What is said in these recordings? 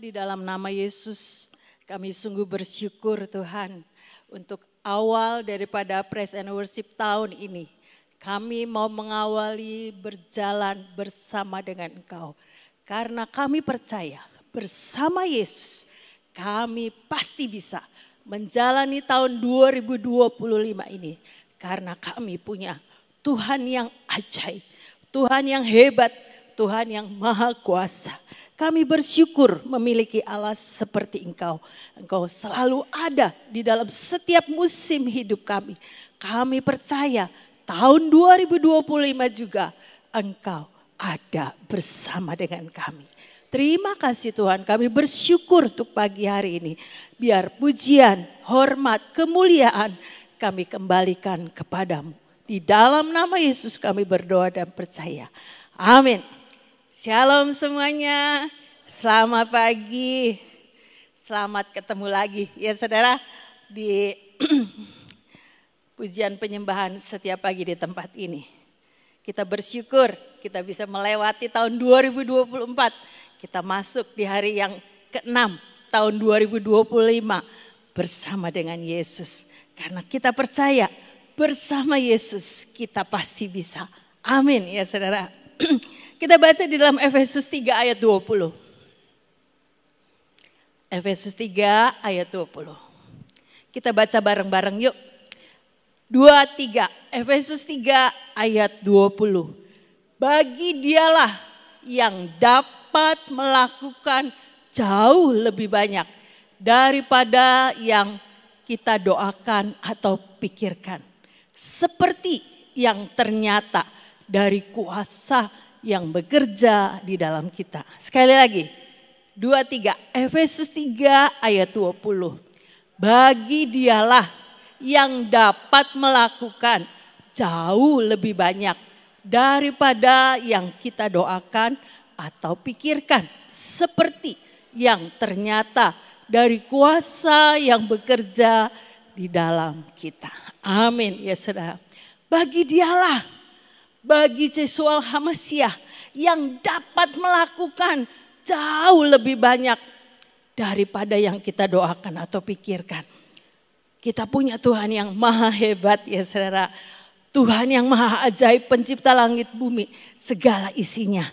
di dalam nama Yesus, kami sungguh bersyukur Tuhan untuk awal daripada Praise and Worship tahun ini. Kami mau mengawali berjalan bersama dengan Engkau. Karena kami percaya bersama Yesus kami pasti bisa menjalani tahun 2025 ini. Karena kami punya Tuhan yang ajaib, Tuhan yang hebat, Tuhan yang maha kuasa. Kami bersyukur memiliki Allah seperti Engkau. Engkau selalu ada di dalam setiap musim hidup kami. Kami percaya tahun 2025 juga Engkau ada bersama dengan kami. Terima kasih Tuhan, kami bersyukur untuk pagi hari ini. Biar pujian, hormat, kemuliaan kami kembalikan kepadamu. Di dalam nama Yesus kami berdoa dan percaya. Amin. Shalom semuanya, selamat pagi, selamat ketemu lagi ya saudara di pujian penyembahan setiap pagi di tempat ini. Kita bersyukur kita bisa melewati tahun 2024, kita masuk di hari yang ke-6 tahun 2025 bersama dengan Yesus. Karena kita percaya bersama Yesus kita pasti bisa, amin ya saudara. Kita baca di dalam Efesus 3 ayat 20. Efesus 3 ayat 20. Kita baca bareng-bareng yuk. 2, 3. Efesus 3 ayat 20. Bagi dialah yang dapat melakukan jauh lebih banyak daripada yang kita doakan atau pikirkan. Seperti yang ternyata dari kuasa yang bekerja di dalam kita. Sekali lagi, 2, 3, Efesus 3 ayat 20. Bagi dialah yang dapat melakukan jauh lebih banyak daripada yang kita doakan atau pikirkan. Seperti yang ternyata dari kuasa yang bekerja di dalam kita. Amin ya saudara. Bagi dialah, bagi Yeshua HaMasyiah yang dapat melakukan jauh lebih banyak daripada yang kita doakan atau pikirkan. Kita punya Tuhan yang maha hebat ya saudara. Tuhan yang maha ajaib, pencipta langit bumi. Segala isinya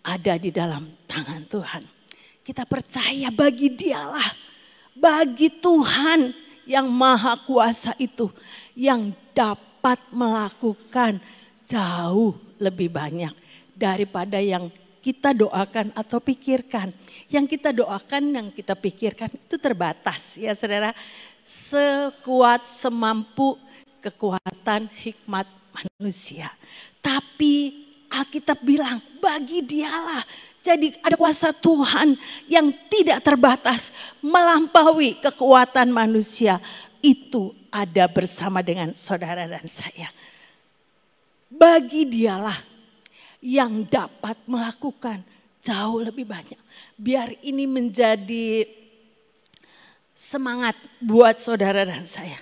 ada di dalam tangan Tuhan. Kita percaya bagi dialah, bagi Tuhan yang maha kuasa itu yang dapat melakukan jauh lebih banyak daripada yang kita doakan atau pikirkan. Yang kita doakan, yang kita pikirkan itu terbatas ya saudara. Sekuat semampu kekuatan hikmat manusia. Tapi Alkitab bilang bagi dialah. Jadi ada kuasa Tuhan yang tidak terbatas melampaui kekuatan manusia. Itu ada bersama dengan saudara dan saya. Bagi dialah yang dapat melakukan jauh lebih banyak. Biar ini menjadi semangat buat saudara dan saya.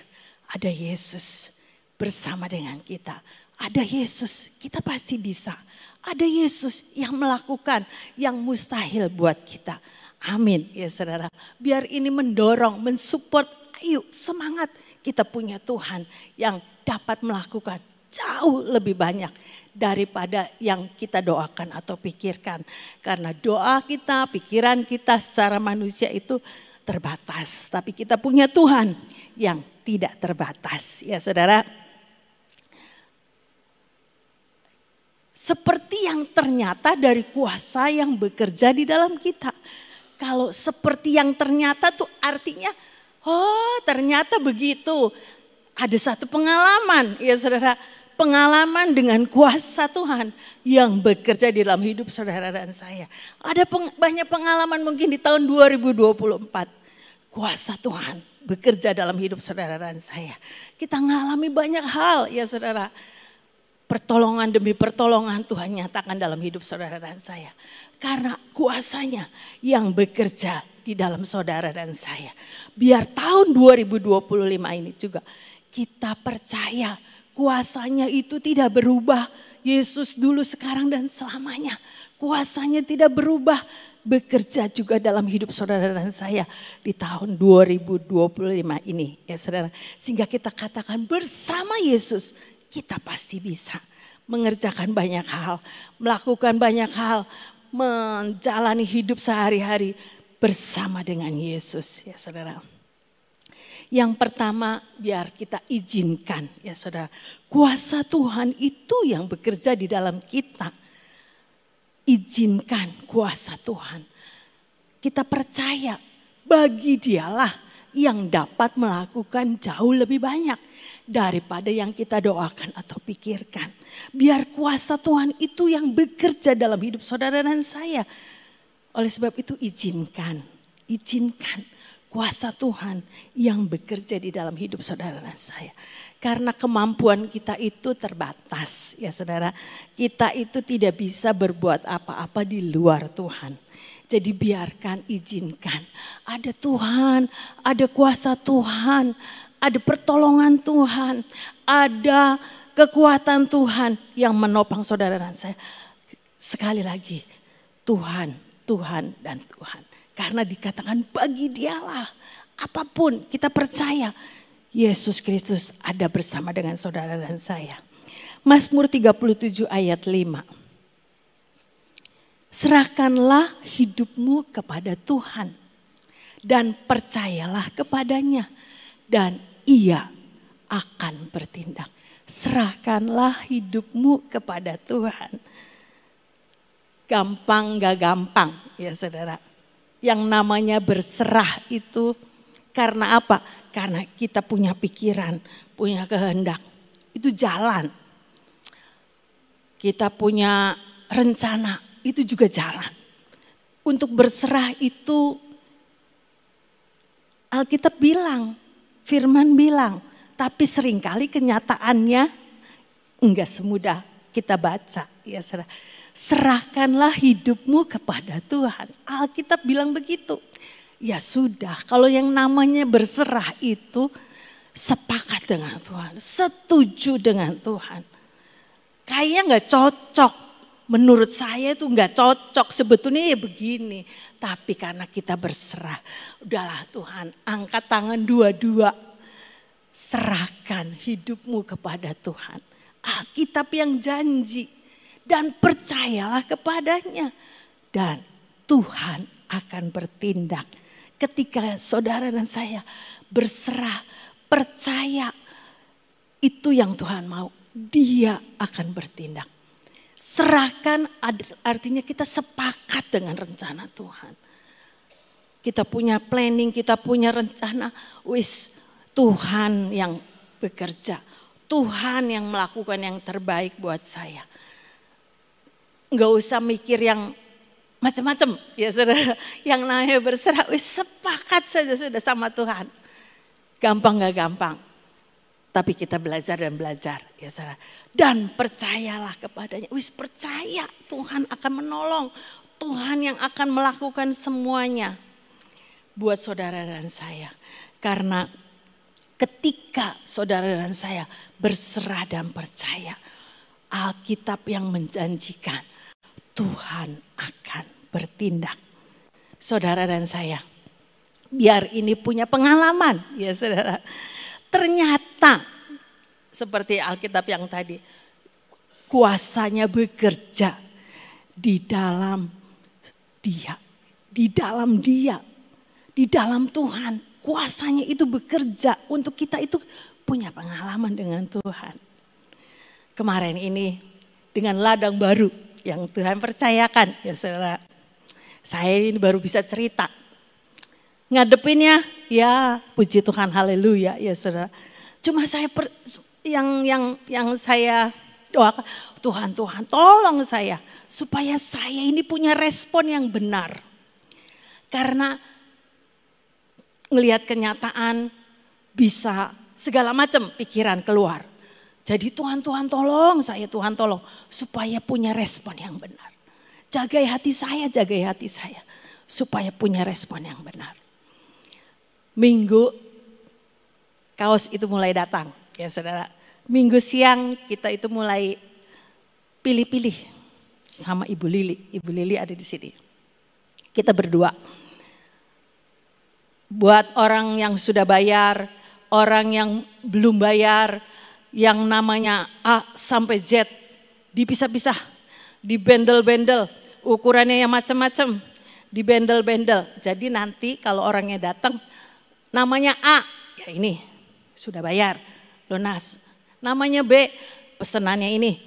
Ada Yesus bersama dengan kita. Ada Yesus, kita pasti bisa. Ada Yesus yang melakukan yang mustahil buat kita. Amin ya saudara. Biar ini mendorong, mensupport. Ayo semangat, kita punya Tuhan yang dapat melakukan jauh lebih banyak daripada yang kita doakan atau pikirkan. Karena doa kita, pikiran kita secara manusia itu terbatas. Tapi kita punya Tuhan yang tidak terbatas ya saudara. Seperti yang ternyata dari kuasa yang bekerja di dalam kita. Kalau seperti yang ternyata tuh artinya, oh ternyata begitu. Ada satu pengalaman ya saudara. Pengalaman dengan kuasa Tuhan yang bekerja di dalam hidup saudara dan saya. Ada banyak pengalaman mungkin di tahun 2024. Kuasa Tuhan bekerja dalam hidup saudara dan saya. Kita mengalami banyak hal ya saudara. Pertolongan demi pertolongan Tuhan nyatakan dalam hidup saudara dan saya. Karena kuasanya yang bekerja di dalam saudara dan saya. Biar tahun 2025 ini juga kita percaya kuasanya itu tidak berubah. Yesus dulu, sekarang dan selamanya. Kuasanya tidak berubah bekerja juga dalam hidup saudara dan saya di tahun 2025 ini ya saudara. Sehingga kita katakan bersama Yesus kita pasti bisa mengerjakan banyak hal, melakukan banyak hal, menjalani hidup sehari-hari bersama dengan Yesus ya saudara. Yang pertama biar kita izinkan ya saudara, kuasa Tuhan itu yang bekerja di dalam kita. Izinkan kuasa Tuhan. Kita percaya bagi Dialah yang dapat melakukan jauh lebih banyak daripada yang kita doakan atau pikirkan. Biar kuasa Tuhan itu yang bekerja dalam hidup saudara dan saya. Oleh sebab itu izinkan kuasa Tuhan yang bekerja di dalam hidup saudara dan saya. Karena kemampuan kita itu terbatas ya saudara. Kita itu tidak bisa berbuat apa-apa di luar Tuhan. Jadi biarkan, izinkan. Ada Tuhan, ada kuasa Tuhan, ada pertolongan Tuhan, ada kekuatan Tuhan yang menopang saudara dan saya. Sekali lagi, Tuhan, Tuhan dan Tuhan. Karena dikatakan bagi Dialah apapun kita percaya Yesus Kristus ada bersama dengan saudara dan saya. Mazmur 37 ayat 5. Serahkanlah hidupmu kepada Tuhan dan percayalah kepadanya dan Ia akan bertindak. Serahkanlah hidupmu kepada Tuhan. Gampang gak gampang ya saudara. Yang namanya berserah itu karena apa? Karena kita punya pikiran, punya kehendak. Itu jalan. Kita punya rencana, itu juga jalan. Untuk berserah itu Alkitab bilang, firman bilang. Tapi seringkali kenyataannya enggak semudah kita baca. Ya, serahkanlah hidupmu kepada Tuhan. Alkitab bilang begitu. Ya sudah, kalau yang namanya berserah itu sepakat dengan Tuhan, setuju dengan Tuhan. Kayaknya gak cocok, menurut saya itu gak cocok, sebetulnya ya begini. Tapi karena kita berserah, udahlah Tuhan angkat tangan dua-dua. Serahkan hidupmu kepada Tuhan. Alkitab yang janji dan percayalah kepadanya. Dan Tuhan akan bertindak. Ketika saudara dan saya berserah, percaya itu yang Tuhan mau, Dia akan bertindak. Serahkan artinya kita sepakat dengan rencana Tuhan. Kita punya planning, kita punya rencana, Tuhan yang bekerja, Tuhan yang melakukan yang terbaik buat saya. Enggak usah mikir yang macam-macam ya saudara, yang namanya berserah, sepakat saja sudah sama Tuhan. Gampang gak gampang, tapi kita belajar dan belajar ya saudara. Dan percayalah kepadanya, percaya Tuhan akan menolong, Tuhan yang akan melakukan semuanya buat saudara dan saya. Karena ketika saudara dan saya berserah dan percaya, Alkitab yang menjanjikan Tuhan akan bertindak. Saudara dan saya, biar ini punya pengalaman ya saudara. Ternyata seperti Alkitab yang tadi, kuasanya bekerja di dalam Dia, di dalam Dia, di dalam Tuhan. Kuasanya itu bekerja untuk kita itu punya pengalaman dengan Tuhan. Kemarin ini dengan ladang baru yang Tuhan percayakan ya saudara. Saya ini baru bisa cerita. Ngadepinnya ya puji Tuhan, haleluya ya saudara. Cuma saya yang saya doakan, Tuhan tolong saya supaya saya ini punya respon yang benar. Karena ngelihat kenyataan bisa segala macam pikiran keluar. Jadi Tuhan tolong saya, Tuhan tolong supaya punya respon yang benar. Jagai hati saya supaya punya respon yang benar. Minggu kaos itu mulai datang ya saudara. Minggu siang kita itu mulai pilih-pilih sama Ibu Lili. Ibu Lili ada di sini. Kita berdua. Buat orang yang sudah bayar, orang yang belum bayar, yang namanya A sampai Z, dipisah-pisah, dibendel-bendel, ukurannya yang macam-macam, dibendel-bendel. Jadi nanti kalau orangnya datang, namanya A, ya ini sudah bayar, lunas. Namanya B, pesenannya ini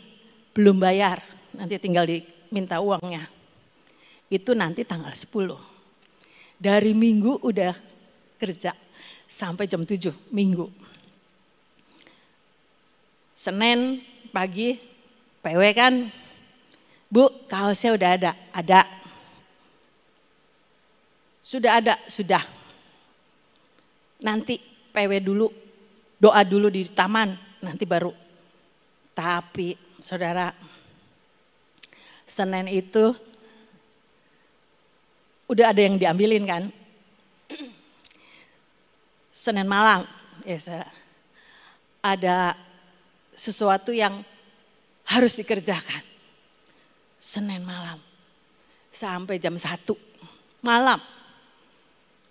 belum bayar, nanti tinggal diminta uangnya. Itu nanti tanggal 10. Dari Minggu udah kerja sampai jam 7 Minggu. Senin pagi PW kan, Bu kaosnya udah ada? Ada. Sudah ada? Sudah. Nanti PW dulu, doa dulu di taman, nanti baru. Tapi saudara, Senin itu udah ada yang diambilin kan. Senin malam, ya saudara, ada sesuatu yang harus dikerjakan. Senin malam sampai jam 1 malam.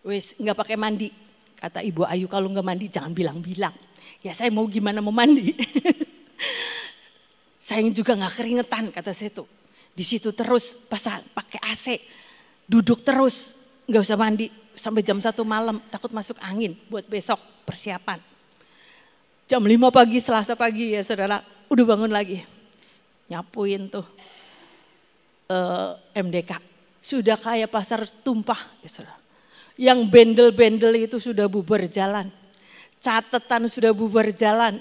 Wis nggak pakai mandi. Kata Ibu Ayu, kalau nggak mandi jangan bilang-bilang. Ya saya mau gimana mau mandi. Saya juga nggak keringetan kata saya tuh. Di situ terus pakai AC. Duduk terus, nggak usah mandi sampai jam 1 malam, takut masuk angin buat besok persiapan. Jam 5 pagi, Selasa pagi ya saudara, udah bangun lagi. Nyapuin tuh MDK. Sudah kayak pasar tumpah ya saudara. Yang bendel-bendel itu sudah bubar jalan. Catatan sudah bubar jalan.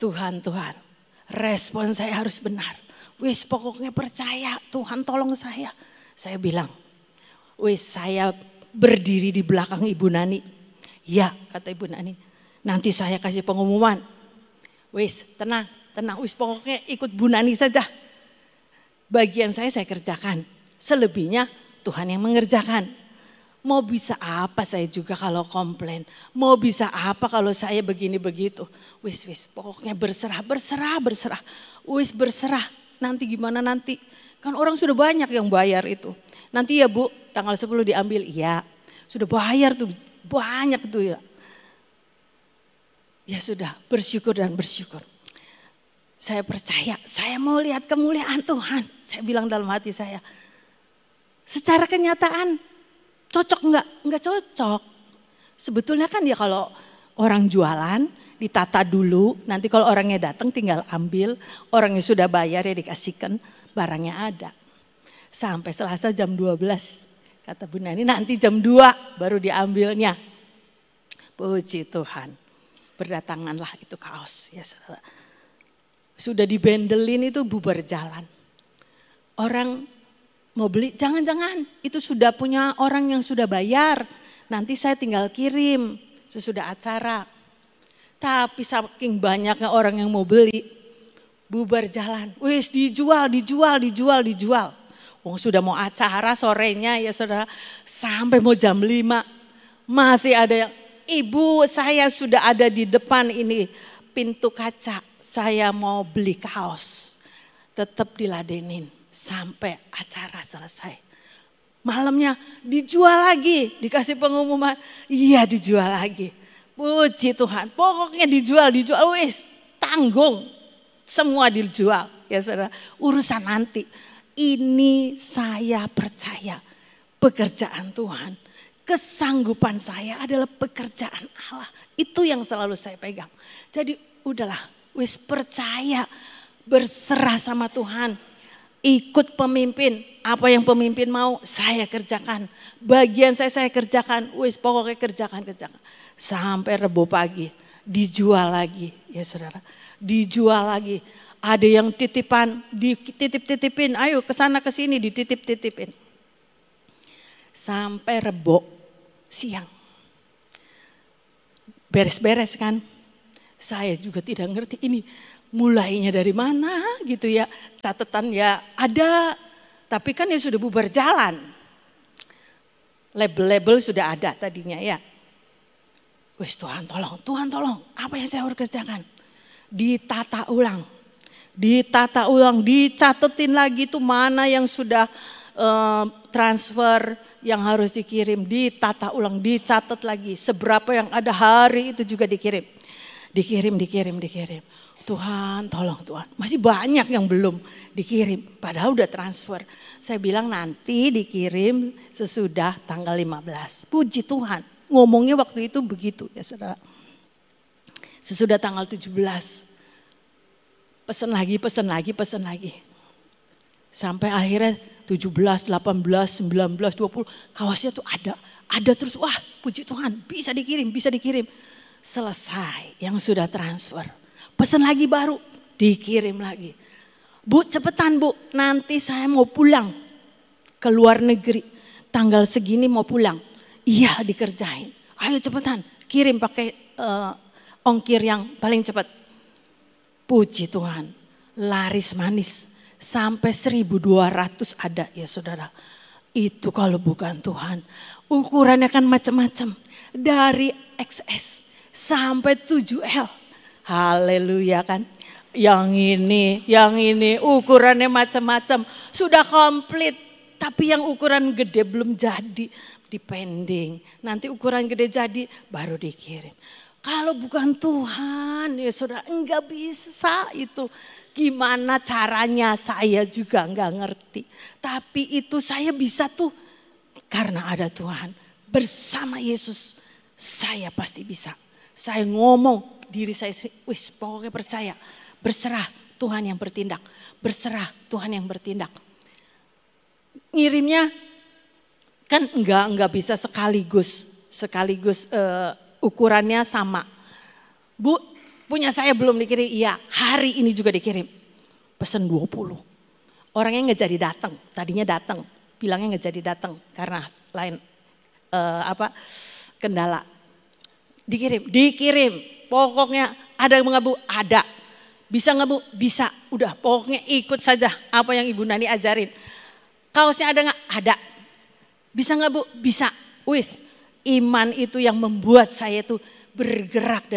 Tuhan, respon saya harus benar. Wis pokoknya percaya, Tuhan tolong saya. Saya bilang, wis saya berdiri di belakang Ibu Nani. Ya kata Ibu Nani, nanti saya kasih pengumuman. Wis tenang, wis pokoknya ikut Bu Nani saja. Bagian saya kerjakan, selebihnya Tuhan yang mengerjakan. Mau bisa apa saya juga kalau komplain, mau bisa apa kalau saya begini begitu. Wis pokoknya berserah. Wis berserah, nanti gimana nanti. Kan orang sudah banyak yang bayar itu. Nanti ya Bu, tanggal 10 diambil. Iya, sudah bayar tuh, banyak tuh ya. Ya sudah, bersyukur. Saya percaya, saya mau lihat kemuliaan Tuhan. Saya bilang dalam hati saya, secara kenyataan cocok enggak? Enggak cocok. Sebetulnya kan ya kalau orang jualan, ditata dulu, nanti kalau orangnya datang tinggal ambil, orangnya sudah bayar ya dikasihkan. Barangnya ada. Sampai Selasa jam 12. Kata Bu Nani nanti jam 2 baru diambilnya. Puji Tuhan. Berdatanganlah itu kaos. Ya, sudah dibendelin itu bubar jalan. Orang mau beli, jangan-jangan itu sudah punya orang yang sudah bayar. Nanti saya tinggal kirim sesudah acara. Tapi saking banyaknya orang yang mau beli, bubar jalan, wis dijual. Wong sudah mau acara sorenya ya saudara, sampai mau jam 5. Masih ada yang, Ibu saya sudah ada di depan ini pintu kaca, saya mau beli kaos. Tetap diladenin sampai acara selesai. Malamnya dijual lagi, dikasih pengumuman, iya dijual lagi. Puji Tuhan, pokoknya dijual, wis tanggung. Semua dijual ya saudara, urusan nanti. Ini saya percaya pekerjaan Tuhan, kesanggupan saya adalah pekerjaan Allah. Itu yang selalu saya pegang. Jadi udahlah, wis percaya, berserah sama Tuhan. Ikut pemimpin, apa yang pemimpin mau saya kerjakan. Bagian saya kerjakan, wis pokoknya kerjakan. Sampai Rebo pagi dijual lagi ya saudara. Dijual lagi. Ada yang titipan, dititip-titipin, ayo ke sana ke sini dititip-titipin. Sampai Rebo siang. Beres-beres kan. Saya juga tidak ngerti ini mulainya dari mana gitu ya. Catatan ya ada, tapi kan ya sudah bubar jalan. Label-label sudah ada tadinya ya. Wis Tuhan tolong, apa yang saya harus kerjakan? Ditata ulang, dicatetin lagi tuh mana yang sudah transfer yang harus dikirim, ditata ulang, dicatat lagi. Seberapa yang ada hari itu juga dikirim. Dikirim. Tuhan, tolong Tuhan. Masih banyak yang belum dikirim, padahal udah transfer. Saya bilang nanti dikirim sesudah tanggal 15. Puji Tuhan, ngomongnya waktu itu begitu ya saudara. Sesudah tanggal 17, pesan lagi. Sampai akhirnya 17, 18, 19, 20, kaosnya tuh ada terus. Wah puji Tuhan, bisa dikirim. Selesai yang sudah transfer. Pesan lagi baru, dikirim lagi. Bu cepetan bu, nanti saya mau pulang ke luar negeri. Tanggal segini mau pulang. Iya dikerjain. Ayo cepetan, kirim pakai ongkir yang paling cepat. Puji Tuhan, laris manis. Sampai 1.200 ada ya saudara. Itu kalau bukan Tuhan. Ukurannya kan macam-macam. Dari XS sampai 7L. Haleluya kan. Yang ini ukurannya macam-macam. Sudah komplit. Tapi yang ukuran gede belum jadi. Dipending. Nanti ukuran gede jadi baru dikirim. Kalau bukan Tuhan ya saudara enggak bisa itu. Gimana caranya saya juga enggak ngerti. Tapi itu saya bisa tuh karena ada Tuhan. Bersama Yesus saya pasti bisa. Saya ngomong diri saya, wis pokoknya percaya. Berserah Tuhan yang bertindak. Ngirimnya kan enggak bisa sekaligus ukurannya sama. Bu, punya saya belum dikirim? Iya, hari ini juga dikirim. Pesen 20. Orangnya nggak jadi datang, tadinya datang, bilangnya nggak jadi datang karena lain kendala. Dikirim. Pokoknya ada nggak bu? Ada. Bisa nggak bu? Bisa. Udah, pokoknya ikut saja apa yang Ibu Nani ajarin. Kaosnya ada nggak? Ada. Bisa nggak bu? Bisa. Wis, iman itu yang membuat saya tuh bergerak.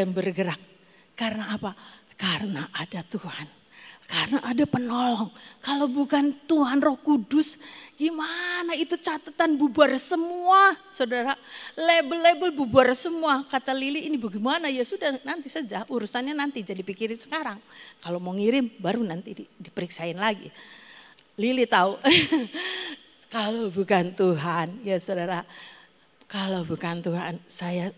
Karena apa? Karena ada Tuhan. Karena ada penolong. Kalau bukan Tuhan Roh Kudus, gimana itu catatan bubar semua, saudara. Label-label bubar semua. Kata Lili ini bagaimana? Ya sudah nanti saja, urusannya nanti jadi pikirin sekarang. Kalau mau ngirim baru nanti diperiksain lagi. Lili tahu. Kalau bukan Tuhan, ya saudara. Kalau bukan Tuhan, saya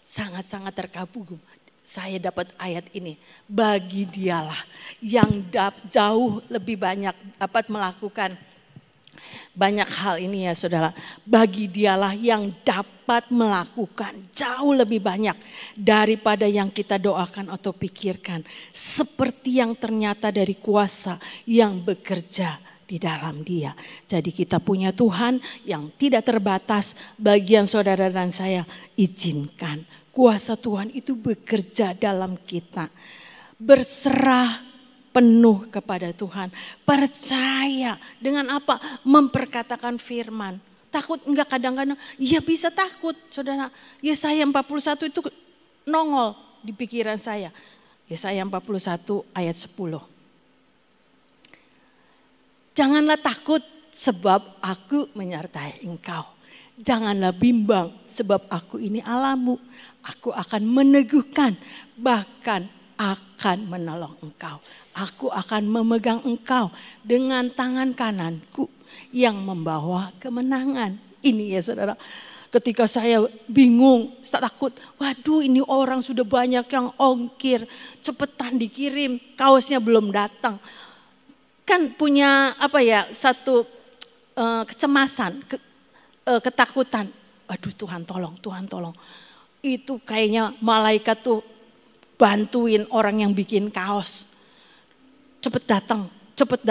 sangat-sangat terkagum. Saya dapat ayat ini, bagi dialah yang jauh lebih banyak dapat melakukan banyak hal ini ya saudara. Bagi dialah yang dapat melakukan jauh lebih banyak daripada yang kita doakan atau pikirkan. Seperti yang ternyata dari kuasa yang bekerja di dalam dia. Jadi kita punya Tuhan yang tidak terbatas. Bagian saudara dan saya izinkan. Kuasa Tuhan itu bekerja dalam kita. Berserah penuh kepada Tuhan. Percaya dengan apa? Memperkatakan firman. Takut enggak kadang-kadang? Ya bisa takut saudara. Yesaya 41 itu nongol di pikiran saya. Yesaya 41 ayat 10. Janganlah takut sebab aku menyertai engkau. Janganlah bimbang sebab aku ini Allahmu. Aku akan meneguhkan, bahkan akan menolong engkau. Aku akan memegang engkau dengan tangan kananku yang membawa kemenangan. Ini ya saudara. Ketika saya bingung, saya takut. Waduh ini orang sudah banyak yang ongkir. Cepetan dikirim, kaosnya belum datang. Kan punya satu kecemasan, ketakutan. Waduh Tuhan tolong. Itu kayaknya malaikat tuh bantuin orang yang bikin kaos. Cepet datang, cepet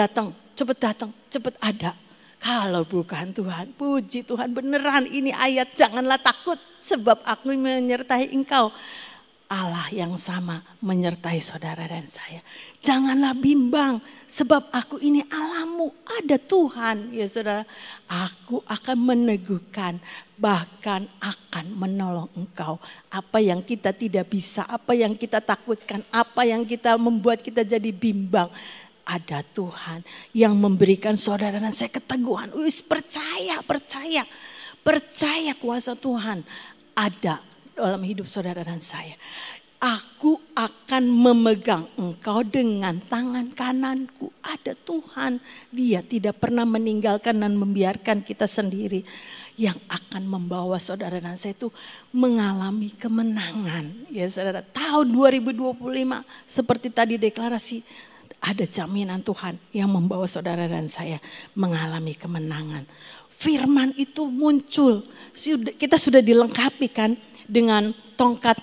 ada. Kalau bukan Tuhan, puji Tuhan beneran ini ayat janganlah takut sebab aku menyertai engkau. Allah yang sama menyertai saudara dan saya. Janganlah bimbang sebab aku ini Allahmu. Ada Tuhan ya saudara. Aku akan meneguhkan bahkan akan menolong engkau. Apa yang kita tidak bisa, apa yang kita takutkan, apa yang kita membuat kita jadi bimbang. ada Tuhan yang memberikan saudara dan saya keteguhan. Percaya kuasa Tuhan ada dalam hidup saudara dan saya. Aku akan memegang engkau dengan tangan kananku. Ada Tuhan, Dia tidak pernah meninggalkan dan membiarkan kita sendiri. Yang akan membawa saudara dan saya itu mengalami kemenangan. Ya saudara, tahun 2025 seperti tadi deklarasi, ada jaminan Tuhan yang membawa saudara dan saya mengalami kemenangan. Firman itu muncul, kita sudah dilengkapi kan dengan tongkat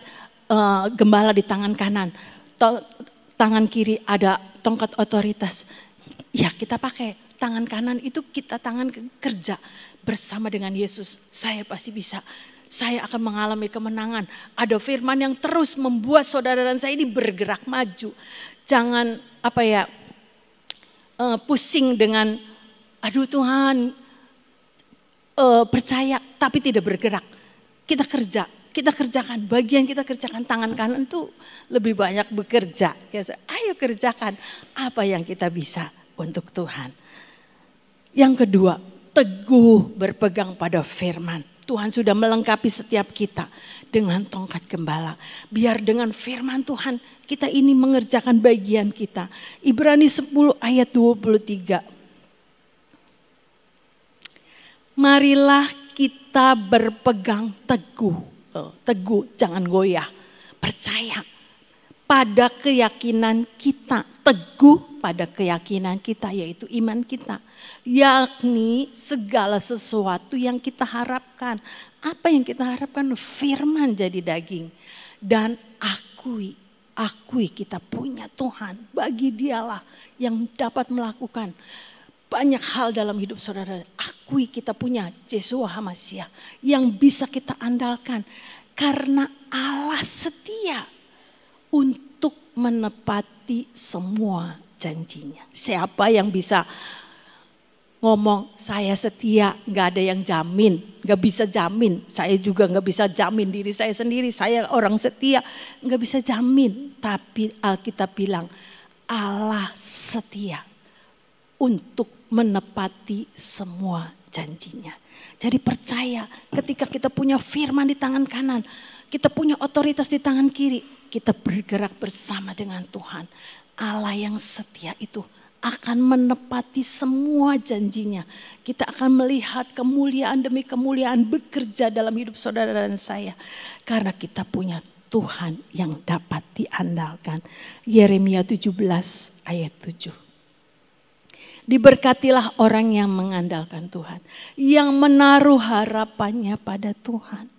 gembala di tangan kanan, tangan kiri ada tongkat otoritas. Ya kita pakai tangan kanan itu kita tangan kerja bersama dengan Yesus. Saya pasti bisa. Saya akan mengalami kemenangan. Ada firman yang terus membuat saudara dan saya ini bergerak maju. Jangan pusing dengan aduh Tuhan percaya tapi tidak bergerak. Kita kerjakan, bagian kita kerjakan, tangan kanan itu lebih banyak bekerja. Ya, ayo kerjakan apa yang kita bisa untuk Tuhan. Yang kedua, teguh berpegang pada firman. Tuhan sudah melengkapi setiap kita dengan tongkat gembala. Biar dengan firman Tuhan kita ini mengerjakan bagian kita. Ibrani 10 ayat 23. Marilah kita berpegang teguh. Teguh, jangan goyah. Percaya pada keyakinan kita. Teguh pada keyakinan kita, yaitu iman kita. Yakni segala sesuatu yang kita harapkan. Apa yang kita harapkan? Firman jadi daging. Dan akui kita punya Tuhan. Bagi Dialah yang dapat melakukan banyak hal dalam hidup saudara. Akui kita punya Yeshua HaMashiach yang bisa kita andalkan. Karena Allah setia untuk menepati semua janjinya. Siapa yang bisa ngomong saya setia, gak ada yang jamin. Gak bisa jamin, saya juga gak bisa jamin diri saya sendiri. Saya orang setia, gak bisa jamin. Tapi Alkitab bilang Allah setia untuk menepati semua janjinya. Jadi percaya ketika kita punya firman di tangan kanan, kita punya otoritas di tangan kiri, kita bergerak bersama dengan Tuhan. Allah yang setia itu akan menepati semua janjinya. Kita akan melihat kemuliaan demi kemuliaan bekerja dalam hidup saudara dan saya. Karena kita punya Tuhan yang dapat diandalkan. Yeremia 17 ayat 7. Diberkatilah orang yang mengandalkan Tuhan. Yang menaruh harapannya pada Tuhan.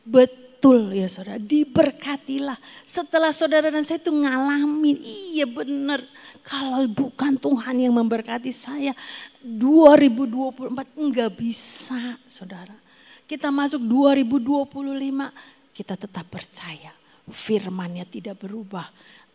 Betul ya saudara, diberkatilah. Setelah saudara dan saya itu ngalamin, iya benar. Kalau bukan Tuhan yang memberkati saya, 2024 enggak bisa saudara. Kita masuk 2025, kita tetap percaya. Firman-Nya tidak berubah.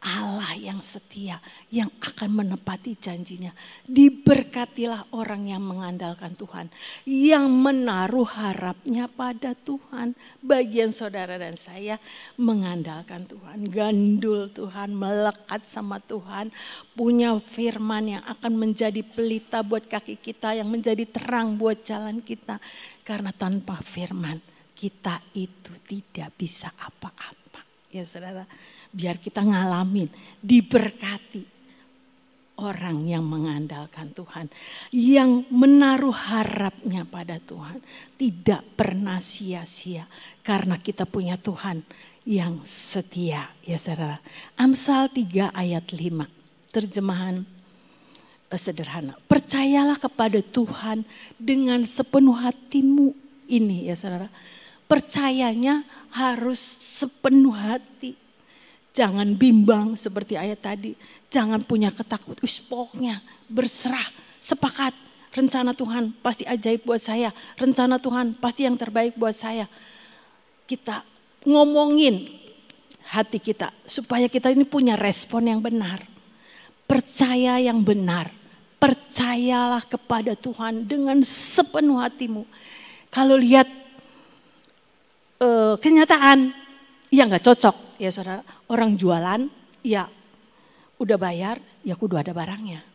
Allah yang setia, yang akan menepati janjinya. Diberkatilah orang yang mengandalkan Tuhan, yang menaruh harapnya pada Tuhan. Bagian saudara dan saya mengandalkan Tuhan, gandul Tuhan, melekat sama Tuhan. Punya firman yang akan menjadi pelita buat kaki kita, yang menjadi terang buat jalan kita. Karena tanpa firman kita itu tidak bisa apa-apa. Ya saudara, biar kita ngalamin, diberkati orang yang mengandalkan Tuhan, yang menaruh harapnya pada Tuhan, tidak pernah sia-sia karena kita punya Tuhan yang setia. Ya saudara, Amsal 3 ayat 5, terjemahan sederhana. Percayalah kepada Tuhan dengan sepenuh hatimu. Ini ya saudara, percayanya harus sepenuh hati. Jangan bimbang seperti ayat tadi. Jangan punya ketakutan. Pokoknya berserah, sepakat. Rencana Tuhan pasti ajaib buat saya. Rencana Tuhan pasti yang terbaik buat saya. Kita ngomongin hati kita supaya kita ini punya respon yang benar. Percaya yang benar. Percayalah kepada Tuhan dengan sepenuh hatimu. Kalau lihat kenyataan, ya nggak cocok ya saudara. Orang jualan, ya udah bayar, ya kudu ada barangnya.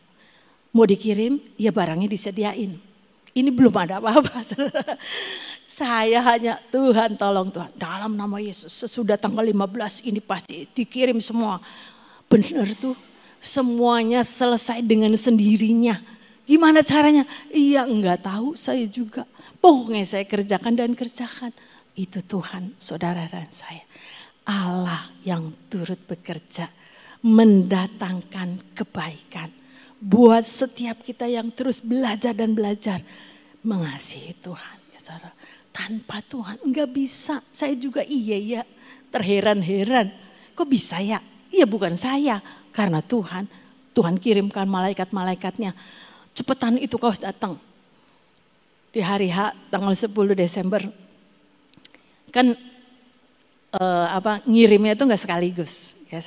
mau dikirim, ya barangnya disediain. Ini belum ada apa-apa. Saya hanya Tuhan tolong Tuhan. Dalam nama Yesus sesudah tanggal 15 ini pasti dikirim semua. Benar tuh. Semuanya selesai dengan sendirinya. Gimana caranya? Iya enggak tahu saya juga. Pokoknya saya kerjakan dan kerjakan. Itu Tuhan saudara dan saya. Allah yang turut bekerja. Mendatangkan kebaikan. Buat setiap kita yang terus belajar dan belajar. Mengasihi Tuhan. Ya saudara. Tanpa Tuhan enggak bisa. Saya juga iya terheran-heran. Kok bisa ya? Iya bukan saya. Karena Tuhan kirimkan malaikat-malaikatnya. Cepetan itu kau datang. Di hari H tanggal 10 Desember. Kan ngirimnya itu enggak sekaligus. Ya.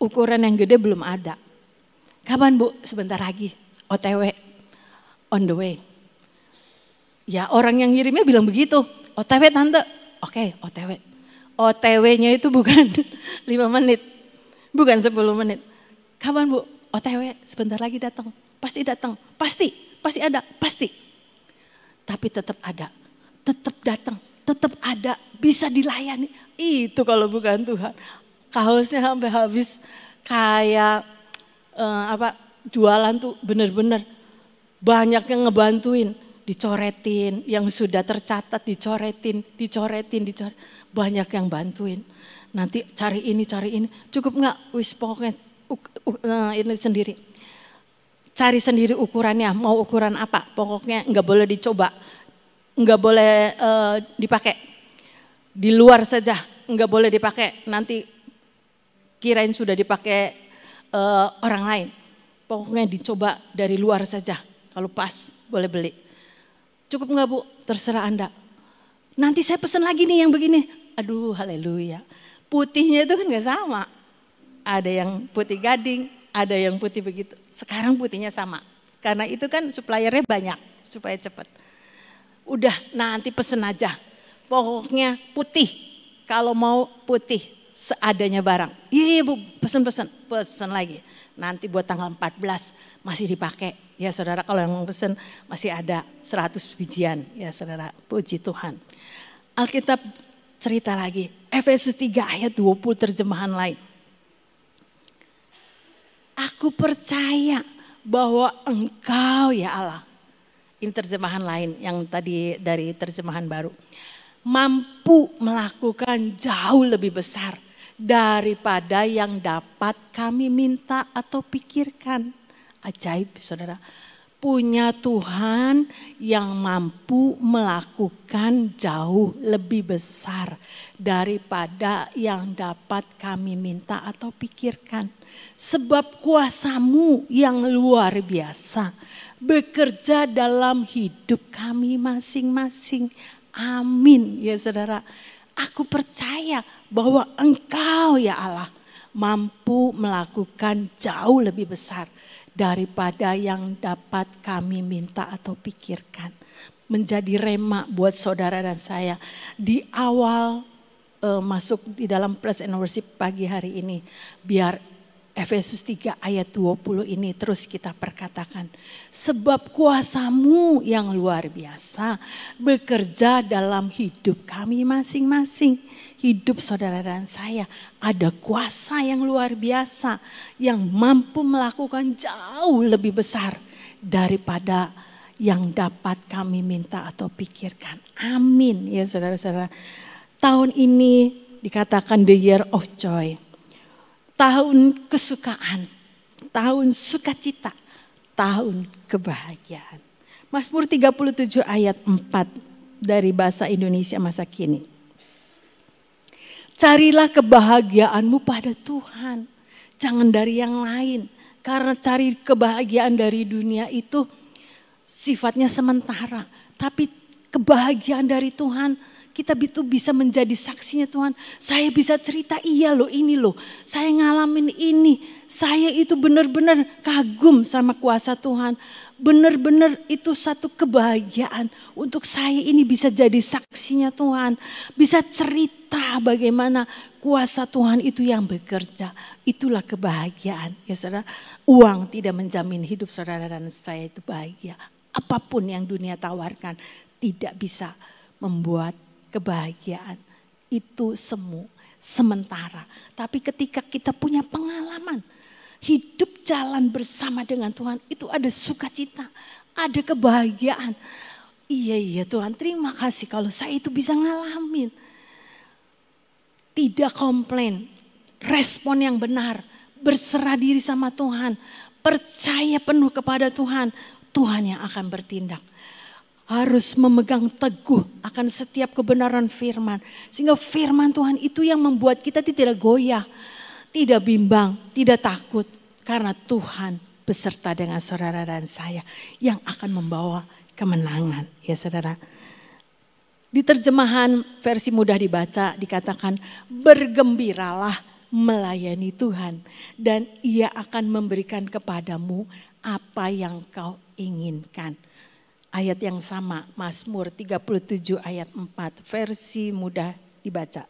Ukuran yang gede belum ada. Kapan Bu? Sebentar lagi. OTW. On the way. Ya orang yang ngirimnya bilang begitu. OTW tante. Oke, OTW. OTW-nya itu bukan 5 menit. Bukan 10 menit. Kapan Bu? OTW sebentar lagi datang. Pasti datang. Pasti ada. Pasti. Tapi tetap ada. Tetap datang. Tetap ada. Bisa dilayani. Itu kalau bukan Tuhan. Kaosnya sampai habis. Kayak jualan tuh bener-bener. Banyak yang ngebantuin. Dicoretin. Yang sudah tercatat dicoretin. Banyak yang bantuin. Nanti cari ini. Cukup enggak? Wis pokoknya ini sendiri. Cari sendiri ukurannya. Mau ukuran apa? Pokoknya enggak boleh dicoba. Enggak boleh dipakai. Di luar saja. Enggak boleh dipakai. Nanti kirain sudah dipakai orang lain. Pokoknya dicoba dari luar saja. Kalau pas boleh beli. Cukup enggak Bu? Terserah Anda. Nanti saya pesan lagi nih yang begini. Aduh haleluya. Putihnya itu kan gak sama. Ada yang putih gading, ada yang putih begitu. Sekarang putihnya sama. Karena itu kan suppliernya banyak supaya cepat. Udah nanti pesen aja. Pokoknya putih. Kalau mau putih seadanya barang. Iya Bu pesen lagi. Nanti buat tanggal 14 masih dipakai. Ya saudara kalau yang mau pesen masih ada 100 bijian. Ya saudara puji Tuhan. Alkitab cerita lagi. Efesus 3 ayat 20 terjemahan lain. Aku percaya bahwa Engkau ya Allah. Ini terjemahan lain yang tadi dari terjemahan baru. Mampu melakukan jauh lebih besar daripada yang dapat kami minta atau pikirkan. Ajaib saudara. Punya Tuhan yang mampu melakukan jauh lebih besar daripada yang dapat kami minta atau pikirkan. Sebab kuasa-Mu yang luar biasa bekerja dalam hidup kami masing-masing. Amin ya saudara. Aku percaya bahwa Engkau ya Allah mampu melakukan jauh lebih besar daripada yang dapat kami minta atau pikirkan. Menjadi rema buat saudara dan saya. Di awal masuk di dalam Praise and Worship pagi hari ini. Biar Efesus 3 ayat 20 ini terus kita perkatakan. Sebab kuasa-Mu yang luar biasa bekerja dalam hidup kami masing-masing. Hidup saudara dan saya ada kuasa yang luar biasa yang mampu melakukan jauh lebih besar daripada yang dapat kami minta atau pikirkan. Amin ya saudara-saudara. Tahun ini dikatakan the year of joy. Tahun kesukaan, tahun sukacita, tahun kebahagiaan. Mazmur 37 ayat 4 dari bahasa Indonesia masa kini. Carilah kebahagiaanmu pada Tuhan, jangan dari yang lain. Karena cari kebahagiaan dari dunia itu sifatnya sementara. Tapi kebahagiaan dari Tuhan kita itu bisa menjadi saksinya Tuhan. Saya bisa cerita, iya loh ini loh, saya ngalamin ini. Saya itu benar-benar kagum sama kuasa Tuhan. Benar-benar itu satu kebahagiaan untuk saya ini bisa jadi saksinya Tuhan. Bisa cerita bagaimana kuasa Tuhan itu yang bekerja. Itulah kebahagiaan ya saudara. Uang tidak menjamin hidup saudara dan saya itu bahagia. Apapun yang dunia tawarkan tidak bisa membuat kebahagiaan. Itu semu, sementara. Tapi ketika kita punya pengalaman, hidup jalan bersama dengan Tuhan, itu ada sukacita, ada kebahagiaan. Iya Tuhan, terima kasih kalau saya itu bisa ngalamin. Tidak komplain, respon yang benar, berserah diri sama Tuhan, percaya penuh kepada Tuhan, Tuhan yang akan bertindak. Harus memegang teguh akan setiap kebenaran firman. Sehingga firman Tuhan itu yang membuat kita tidak goyah, tidak bimbang, tidak takut. Karena Tuhan beserta dengan saudara dan saya yang akan membawa kemenangan. Ya saudara. Di terjemahan versi mudah dibaca dikatakan bergembiralah melayani Tuhan. Dan ia akan memberikan kepadamu apa yang kau inginkan. Ayat yang sama, Mazmur 37 ayat 4, versi mudah dibaca.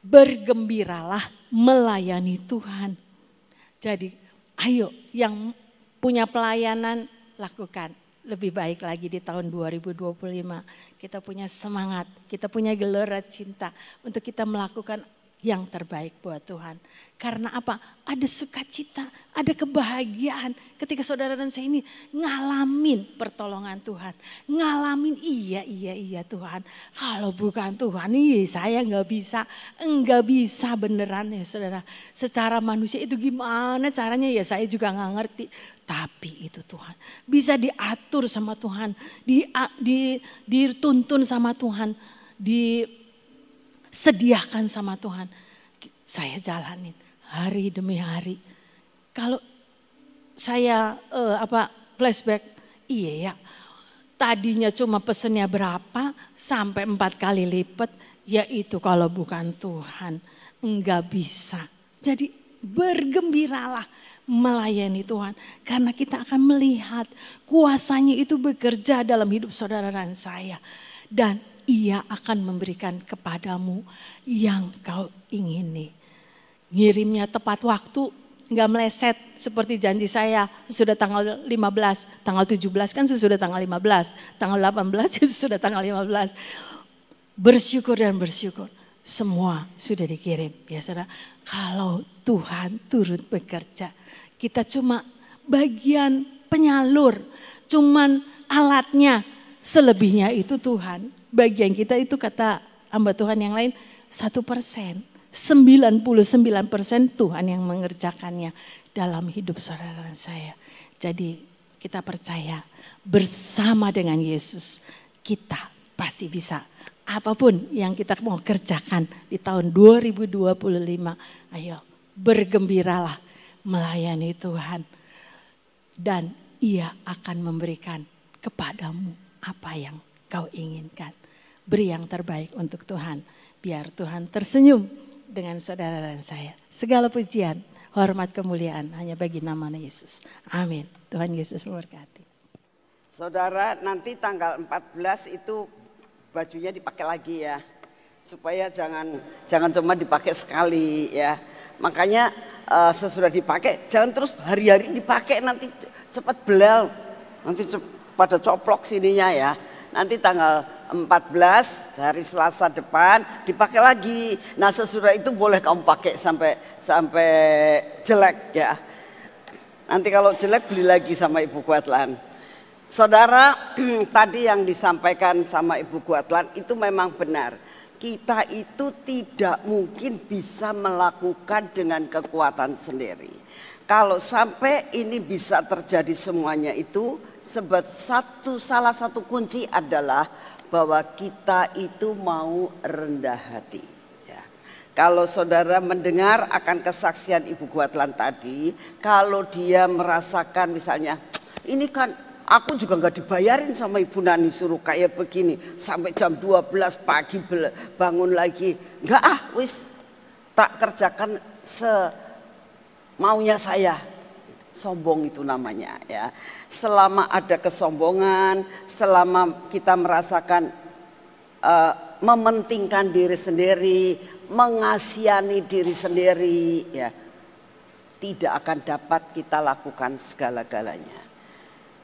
Bergembiralah melayani Tuhan. Jadi ayo yang punya pelayanan lakukan. Lebih baik lagi di tahun 2025. Kita punya semangat, kita punya gelora cinta untuk kita melakukan yang terbaik buat Tuhan. Karena apa? Ada sukacita, ada kebahagiaan ketika saudara dan saya ini ngalamin pertolongan Tuhan. Ngalamin iya Tuhan. Kalau bukan Tuhan, iya saya enggak bisa beneran ya saudara. Secara manusia itu gimana caranya ya saya juga nggak ngerti. Tapi itu Tuhan bisa diatur sama Tuhan, dituntun sama Tuhan, disediakan sama Tuhan. Saya jalanin hari demi hari. Kalau saya flashback, iya ya. Tadinya cuma pesennya berapa sampai 4 kali lipat. Yaitu kalau bukan Tuhan enggak bisa. Jadi bergembiralah melayani Tuhan. Karena kita akan melihat kuasanya itu bekerja dalam hidup saudara dan saya. Dan ia akan memberikan kepadamu yang kau ingini. Ngirimnya tepat waktu, nggak meleset seperti janji saya sesudah tanggal 15, tanggal 17 kan sesudah tanggal 15, tanggal 18 sesudah tanggal 15. Bersyukur dan bersyukur, semua sudah dikirim. Ya saudara, kalau Tuhan turut bekerja, kita cuma bagian penyalur, cuman alatnya, selebihnya itu Tuhan. Bagian kita itu kata hamba Tuhan yang lain 1%. 99% Tuhan yang mengerjakannya dalam hidup saudara dan saya. Jadi kita percaya bersama dengan Yesus kita pasti bisa. Apapun yang kita mau kerjakan di tahun 2025, ayo bergembiralah melayani Tuhan. Dan ia akan memberikan kepadamu apa yang kau inginkan. Beri yang terbaik untuk Tuhan. Biar Tuhan tersenyum dengan saudara dan saya. Segala pujian, hormat, kemuliaan hanya bagi nama Yesus. Amin. Tuhan Yesus memberkati. Saudara, nanti tanggal 14 itu bajunya dipakai lagi ya. Supaya jangan cuma dipakai sekali ya. Makanya sesudah dipakai jangan terus hari-hari dipakai, nanti cepat belal. Nanti pada coplok sininya ya. Nanti tanggal 14 hari Selasa depan dipakai lagi. Nah sesudah itu boleh kamu pakai sampai jelek ya. Nanti kalau jelek beli lagi sama Ibu Kuatlan. Saudara, tadi yang disampaikan sama Ibu Kuatlan itu memang benar. Kita itu tidak mungkin bisa melakukan dengan kekuatan sendiri. Kalau sampai ini bisa terjadi semuanya itu, salah satu kunci adalah bahwa kita itu mau rendah hati. Ya. Kalau saudara mendengar akan kesaksian Ibu Kuatlan tadi, kalau dia merasakan misalnya, ini kan Aku juga nggak dibayarin sama Ibu Nani suruh kayak begini sampai jam 12 pagi bangun lagi. Enggak wis tak kerjakan semaunya saya. Sombong itu namanya ya. Selama ada kesombongan, selama kita merasakan mementingkan diri sendiri, mengasihani diri sendiri ya, tidak akan dapat kita lakukan segala-galanya.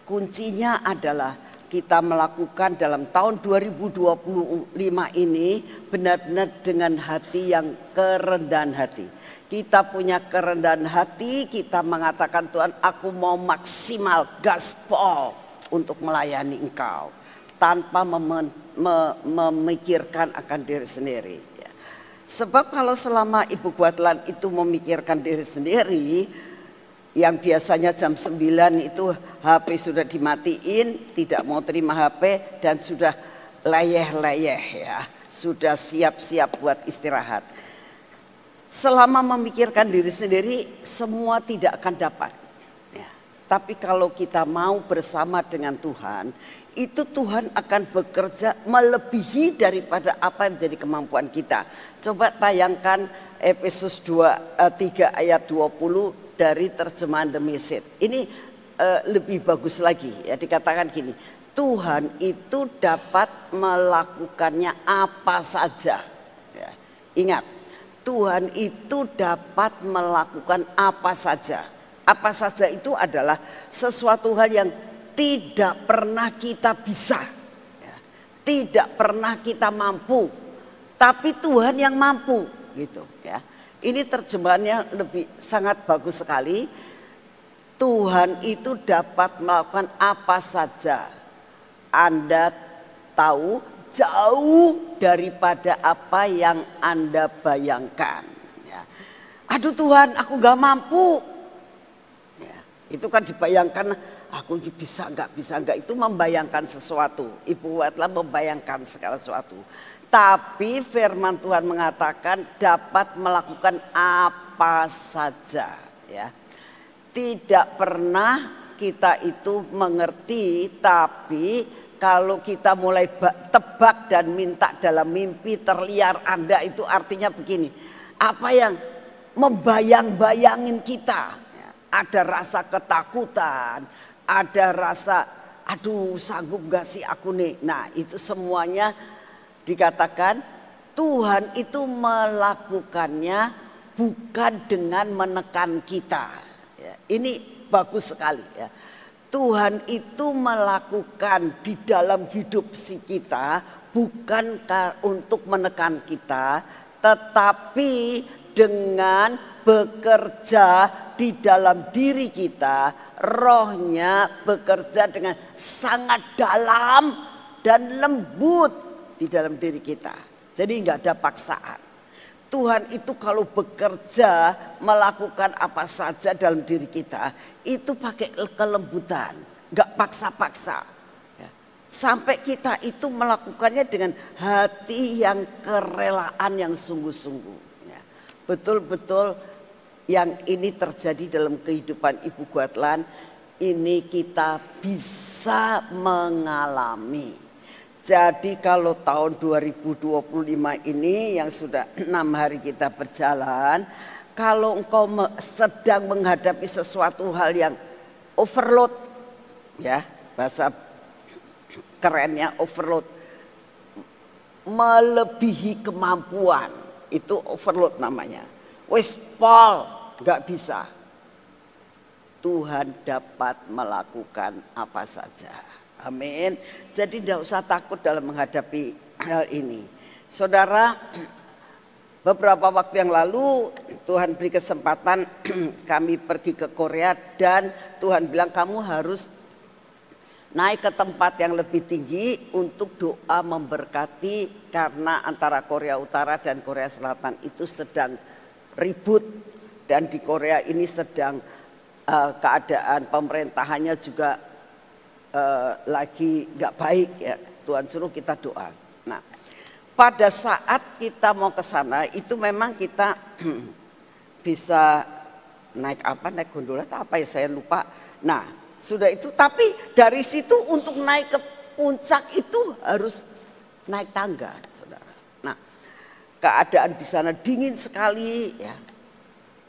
Kuncinya adalah kita melakukan dalam tahun 2025 ini benar-benar dengan hati yang kerendahan hati. Kita punya kerendahan hati, kita mengatakan Tuhan, aku mau maksimal gaspol untuk melayani Engkau tanpa memikirkan akan diri sendiri. Sebab kalau selama Ibu Guatlan itu memikirkan diri sendiri, yang biasanya jam 9 itu HP sudah dimatiin, tidak mau terima HP dan sudah leyeh-leyeh ya, sudah siap-siap buat istirahat. Selama memikirkan diri sendiri semua tidak akan dapat ya. Tapi kalau kita mau bersama dengan Tuhan, itu Tuhan akan bekerja melebihi daripada apa yang menjadi kemampuan kita. Coba tayangkan Efesus 3 ayat 20 dari terjemahan The Message. Ini lebih bagus lagi ya, dikatakan gini, Tuhan itu dapat melakukannya apa saja ya. Ingat, Tuhan itu dapat melakukan apa saja. Apa saja itu adalah sesuatu hal yang tidak pernah kita bisa ya. Tidak pernah kita mampu, tapi Tuhan yang mampu gitu ya. Ini terjemahannya lebih sangat bagus sekali. Tuhan itu dapat melakukan apa saja. Anda tahu jauh daripada apa yang Anda bayangkan. Ya. Aduh Tuhan, aku gak mampu. Ya, itu kan dibayangkan, aku bisa nggak itu membayangkan sesuatu. Ibu Watla membayangkan segala sesuatu. Tapi firman Tuhan mengatakan dapat melakukan apa saja ya. Tidak pernah kita itu mengerti, tapi kalau kita mulai tebak dan minta dalam mimpi terliar Anda, itu artinya begini. Apa yang membayang-bayangin kita ya. Ada rasa ketakutan, ada rasa aduh sanggup gak sih aku nih. Nah itu semuanya dikatakan Tuhan itu melakukannya bukan dengan menekan kita. Ya, ini bagus sekali ya. Tuhan itu melakukan di dalam hidup si kita bukan untuk menekan kita, tetapi dengan bekerja di dalam diri kita, rohnya bekerja dengan sangat dalam dan lembut di dalam diri kita. Jadi nggak ada paksaan. Tuhan itu kalau bekerja melakukan apa saja dalam diri kita itu pakai kelembutan, nggak paksa-paksa. Ya. Sampai kita itu melakukannya dengan hati yang kerelaan yang sungguh-sungguh. Ya. Betul-betul yang ini terjadi dalam kehidupan Ibu Guatlan, ini kita bisa mengalami. Jadi kalau tahun 2025 ini yang sudah 6 hari kita berjalan, kalau engkau sedang menghadapi sesuatu hal yang overload, ya bahasa kerennya overload, melebihi kemampuan, itu overload namanya. Wis pol, gak bisa. Tuhan dapat melakukan apa saja. Amin. Jadi tidak usah takut dalam menghadapi hal ini. Saudara, beberapa waktu yang lalu Tuhan beri kesempatan kami pergi ke Korea dan Tuhan bilang kamu harus naik ke tempat yang lebih tinggi untuk doa memberkati karena antara Korea Utara dan Korea Selatan itu sedang ribut dan di Korea ini sedang keadaan pemerintahannya juga lagi nggak baik ya. Tuhan suruh kita doa. Nah, pada saat kita mau ke sana itu memang kita bisa naik apa, naik gondola atau apa ya saya lupa. Nah, sudah itu. Tapi dari situ untuk naik ke puncak itu harus naik tangga, saudara. Nah, keadaan di sana dingin sekali, ya,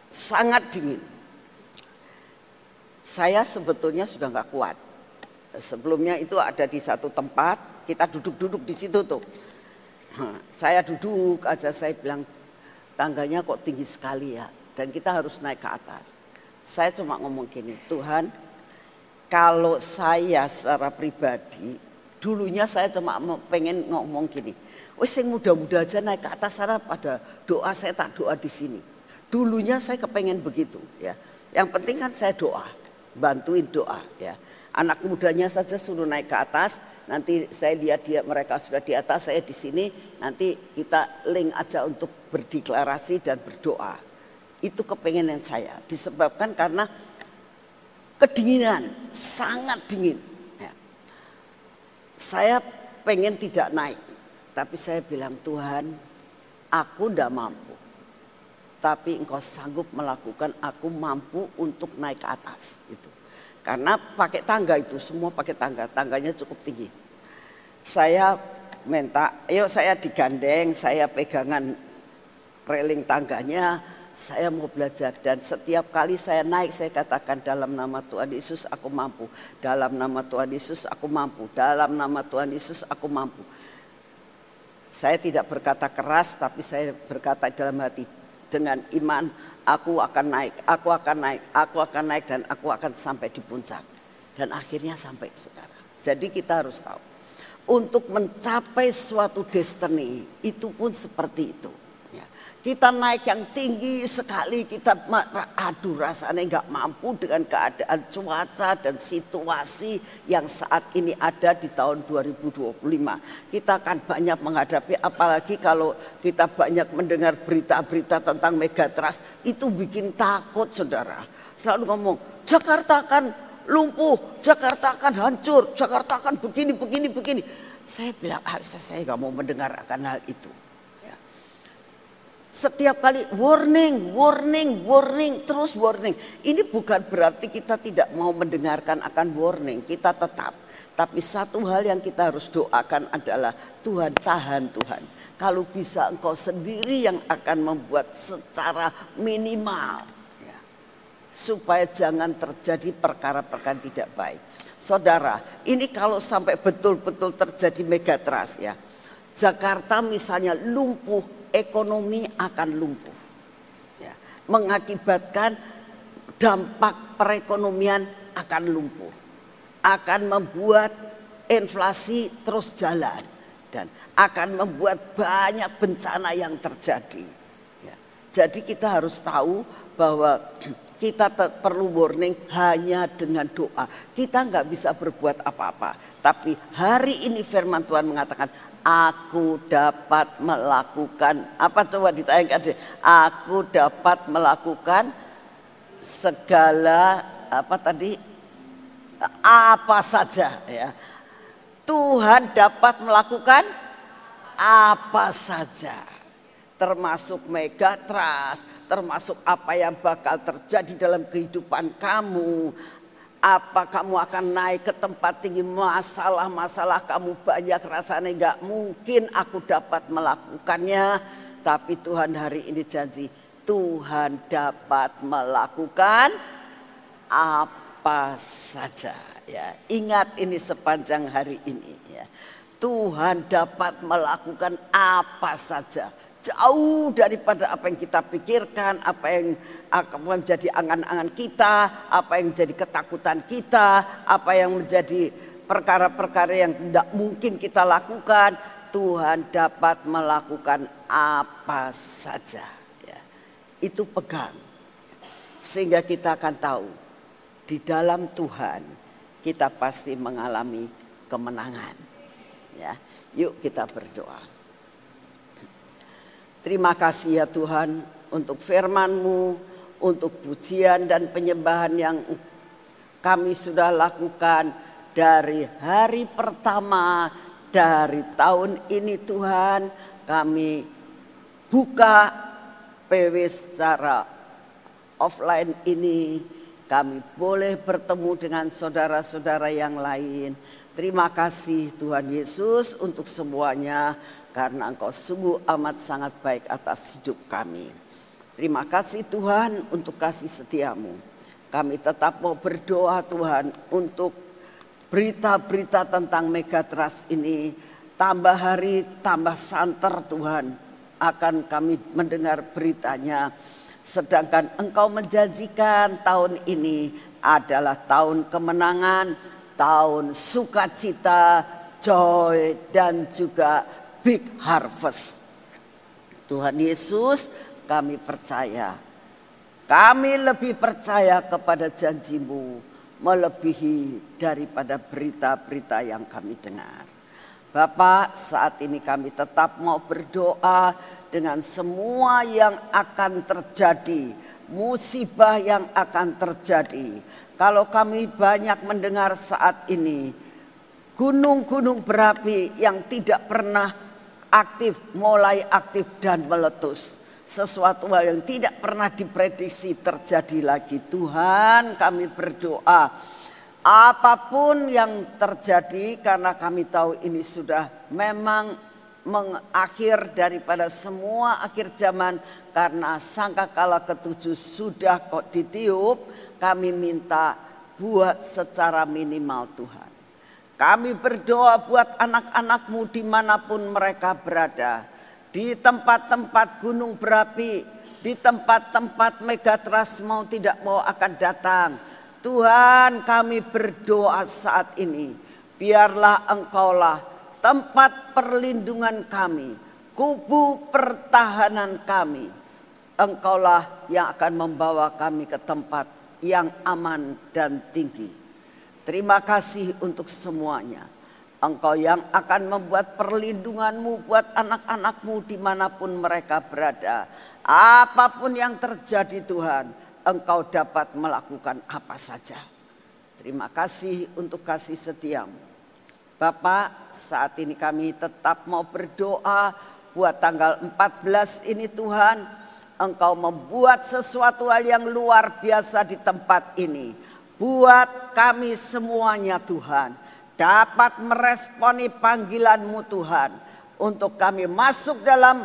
sangat dingin. Saya sebetulnya sudah nggak kuat. Sebelumnya itu ada di satu tempat, kita duduk-duduk di situ tuh. Saya duduk aja, saya bilang tangganya kok tinggi sekali ya, dan kita harus naik ke atas. Saya cuma ngomong gini, Tuhan, kalau saya secara pribadi, dulunya saya cuma pengen ngomong gini, wes yang muda-muda aja naik ke atas sana pada doa, saya tak doa di sini. Dulunya saya kepengen begitu ya. Yang penting kan saya doa, bantuin doa ya. Anak mudanya saja suruh naik ke atas, nanti saya lihat mereka sudah di atas, saya di sini, nanti kita link aja untuk berdeklarasi dan berdoa. Itu kepengenan saya, disebabkan karena kedinginan, sangat dingin. Ya. Saya pengen tidak naik, tapi saya bilang, Tuhan, aku tidak mampu. Tapi Engkau sanggup melakukan, aku mampu untuk naik ke atas. Itu. Karena pakai tangga itu, semua pakai tangga, tangganya cukup tinggi. Saya minta, ayo saya digandeng, saya pegangan railing tangganya, saya mau belajar. Dan setiap kali saya naik, saya katakan dalam nama Tuhan Yesus aku mampu. Dalam nama Tuhan Yesus aku mampu. Dalam nama Tuhan Yesus aku mampu. Saya tidak berkata keras, tapi saya berkata dalam hati dengan iman, aku akan naik, aku akan naik, aku akan naik, dan aku akan sampai di puncak. Dan akhirnya sampai, saudara. Jadi kita harus tahu, untuk mencapai suatu destiny itu pun seperti itu. Ya. Kita naik yang tinggi sekali, kita aduh rasanya nggak mampu dengan keadaan cuaca dan situasi yang saat ini ada di tahun 2025. Kita akan banyak menghadapi, apalagi kalau kita banyak mendengar berita-berita tentang megatrust, itu bikin takut, saudara. Selalu ngomong, Jakarta akan lumpuh, Jakarta akan hancur, Jakarta akan begini, begini, begini. Saya bilang, saya nggak mau mendengar akan hal itu. Ya. Setiap kali warning, warning, warning, terus warning. Ini bukan berarti kita tidak mau mendengarkan akan warning, kita tetap. Tapi satu hal yang kita harus doakan adalah Tuhan, tahan Tuhan. Kalau bisa Engkau sendiri yang akan membuat secara minimal. Supaya jangan terjadi perkara-perkara tidak baik. Saudara, ini kalau sampai betul-betul terjadi megatrust ya. Jakarta misalnya lumpuh, ekonomi akan lumpuh. Ya, mengakibatkan dampak perekonomian akan lumpuh. Akan membuat inflasi terus jalan. Dan akan membuat banyak bencana yang terjadi. Ya, jadi kita harus tahu bahwa kita perlu warning hanya dengan doa. Kita nggak bisa berbuat apa-apa. Tapi hari ini firman Tuhan mengatakan, aku dapat melakukan, apa coba ditayangkan? Aku dapat melakukan segala, apa tadi? Apa saja ya. Tuhan dapat melakukan apa saja. Termasuk megatrust, termasuk apa yang bakal terjadi dalam kehidupan kamu. Apa kamu akan naik ke tempat tinggi, masalah-masalah kamu banyak, rasanya gak mungkin aku dapat melakukannya. Tapi Tuhan hari ini janji, Tuhan dapat melakukan apa saja. Ya, ingat ini sepanjang hari ini ya. Tuhan dapat melakukan apa saja. Jauh daripada apa yang kita pikirkan, apa yang akan menjadi angan-angan kita, apa yang menjadi ketakutan kita, apa yang menjadi perkara-perkara yang tidak mungkin kita lakukan. Tuhan dapat melakukan apa saja. Ya. Itu pegang. Sehingga kita akan tahu, di dalam Tuhan kita pasti mengalami kemenangan. Ya. Yuk kita berdoa. Terima kasih ya Tuhan untuk firman-Mu, untuk pujian dan penyembahan yang kami sudah lakukan dari hari pertama dari tahun ini Tuhan. Kami buka PW secara offline ini, kami boleh bertemu dengan saudara-saudara yang lain. Terima kasih Tuhan Yesus untuk semuanya, karena Engkau sungguh amat sangat baik atas hidup kami. Terima kasih Tuhan untuk kasih setiamu. Kami tetap mau berdoa Tuhan untuk berita-berita tentang Megatrust ini. Tambah hari tambah santer Tuhan akan kami mendengar beritanya. Sedangkan Engkau menjanjikan tahun ini adalah tahun kemenangan, tahun sukacita, joy, dan juga big harvest. Tuhan Yesus, kami percaya. Kami lebih percaya kepada janjimu melebihi daripada berita-berita yang kami dengar. Bapak, saat ini kami tetap mau berdoa dengan semua yang akan terjadi, musibah yang akan terjadi. Kalau kami banyak mendengar saat ini, gunung-gunung berapi yang tidak pernah aktif, mulai aktif dan meletus. Sesuatu hal yang tidak pernah diprediksi terjadi lagi. Tuhan, kami berdoa apapun yang terjadi, karena kami tahu ini sudah memang mengakhir daripada semua akhir zaman, karena sangkakala ketujuh sudah kok ditiup. Kami minta buat secara minimal Tuhan. Kami berdoa buat anak-anakmu dimanapun mereka berada. Di tempat-tempat gunung berapi, di tempat-tempat Megatrust mau tidak mau akan datang. Tuhan, kami berdoa saat ini, biarlah Engkaulah tempat perlindungan kami, kubu pertahanan kami. Engkaulah yang akan membawa kami ke tempat yang aman dan tinggi. Terima kasih untuk semuanya. Engkau yang akan membuat perlindunganmu buat anak-anakmu dimanapun mereka berada. Apapun yang terjadi Tuhan, Engkau dapat melakukan apa saja. Terima kasih untuk kasih setiamu. Bapak, saat ini kami tetap mau berdoa buat tanggal 14 ini Tuhan. Engkau membuat sesuatu hal yang luar biasa di tempat ini. Buat kami semuanya Tuhan, dapat meresponi panggilan-Mu Tuhan, untuk kami masuk dalam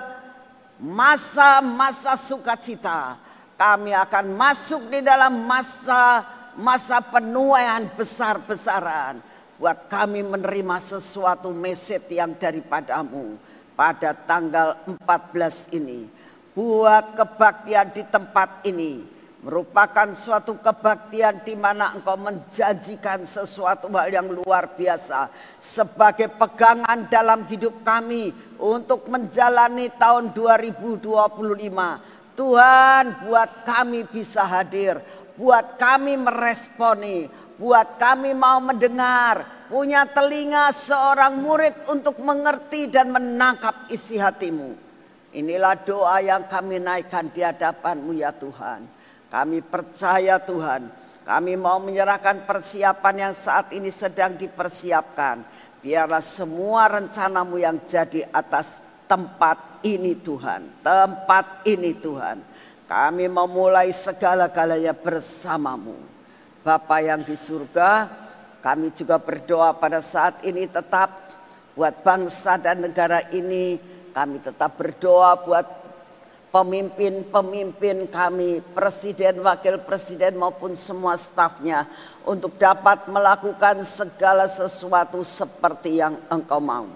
masa-masa sukacita. Kami akan masuk di dalam masa penuaian besar-besaran. Buat kami menerima sesuatu message yang daripada-Mu pada tanggal 14 ini. Buat kebaktian di tempat ini merupakan suatu kebaktian di mana Engkau menjanjikan sesuatu hal yang luar biasa sebagai pegangan dalam hidup kami untuk menjalani tahun 2025. Tuhan, buat kami bisa hadir, buat kami meresponi, buat kami mau mendengar, punya telinga seorang murid untuk mengerti dan menangkap isi hati-Mu. Inilah doa yang kami naikkan di hadapan-Mu ya Tuhan. Kami percaya Tuhan, kami mau menyerahkan persiapan yang saat ini sedang dipersiapkan. Biarlah semua rencana-Mu yang jadi atas tempat ini Tuhan. Tempat ini Tuhan. Kami memulai segala-galanya bersama-Mu. Bapa yang di surga, kami juga berdoa pada saat ini tetap buat bangsa dan negara ini. Kami tetap berdoa buat pemimpin-pemimpin kami, presiden, wakil presiden maupun semua stafnya, untuk dapat melakukan segala sesuatu seperti yang Engkau mau.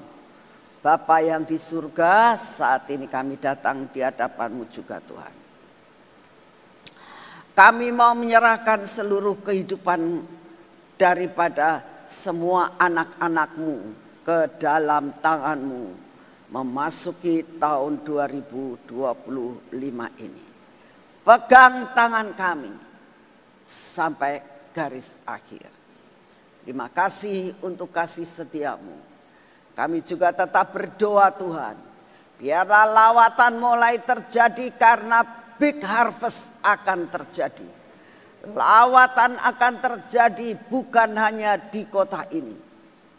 Bapa yang di surga, saat ini kami datang di hadapan-Mu juga Tuhan. Kami mau menyerahkan seluruh kehidupan daripada semua anak-anak-Mu ke dalam tangan-Mu. Memasuki tahun 2025 ini. Pegang tangan kami sampai garis akhir. Terima kasih untuk kasih setiamu. Kami juga tetap berdoa Tuhan. Biarlah lawatan mulai terjadi karena big harvest akan terjadi. Lawatan akan terjadi bukan hanya di kota ini,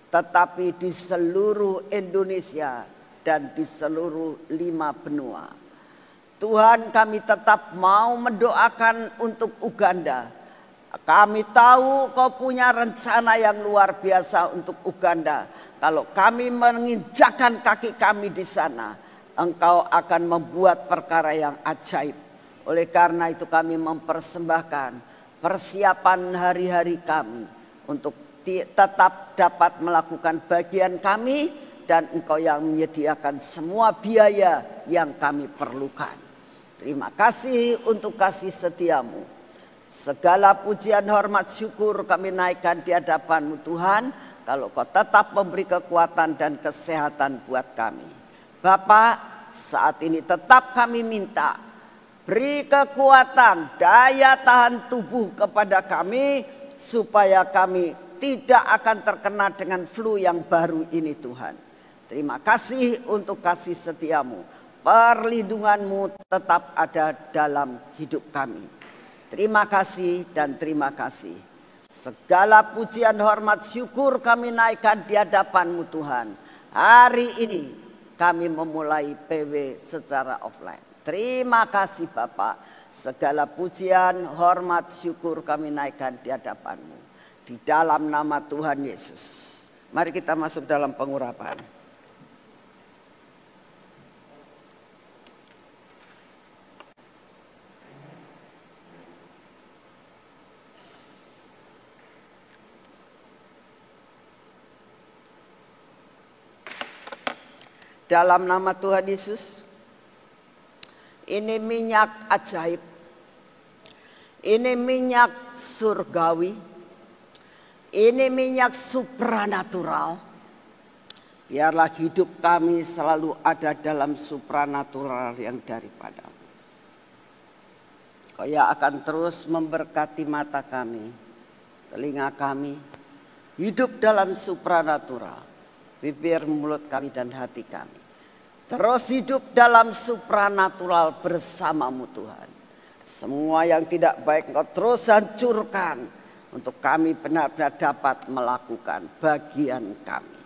tetapi di seluruh Indonesia dan di seluruh 5 benua. Tuhan, kami tetap mau mendoakan untuk Uganda. Kami tahu kau punya rencana yang luar biasa untuk Uganda. Kalau kami menginjakkan kaki kami di sana, engkau akan membuat perkara yang ajaib. Oleh karena itu kami mempersembahkan persiapan hari-hari kami untuk tetap dapat melakukan bagian kami, dan engkau yang menyediakan semua biaya yang kami perlukan. Terima kasih untuk kasih setiamu. Segala pujian, hormat, syukur kami naikkan di hadapan-Mu Tuhan. Kalau kau tetap memberi kekuatan dan kesehatan buat kami. Bapa, saat ini tetap kami minta, beri kekuatan, daya tahan tubuh kepada kami, supaya kami tidak akan terkena dengan flu yang baru ini Tuhan. Terima kasih untuk kasih setiamu. Perlindungan-Mu tetap ada dalam hidup kami. Terima kasih dan terima kasih. Segala pujian, hormat, syukur kami naikkan di hadapan-Mu Tuhan. Hari ini kami memulai PW secara offline. Terima kasih Bapak. Segala pujian, hormat, syukur kami naikkan di hadapan-Mu. Di dalam nama Tuhan Yesus. Mari kita masuk dalam pengurapan. Dalam nama Tuhan Yesus. Ini minyak ajaib. Ini minyak surgawi. Ini minyak supranatural. Biarlah hidup kami selalu ada dalam supranatural yang daripada-Mu. Kau yang akan terus memberkati mata kami, telinga kami, hidup dalam supranatural, bibir, mulut kami dan hati kami. Terus hidup dalam supranatural bersama-Mu Tuhan. Semua yang tidak baik Engkau terus hancurkan, untuk kami benar-benar dapat melakukan bagian kami.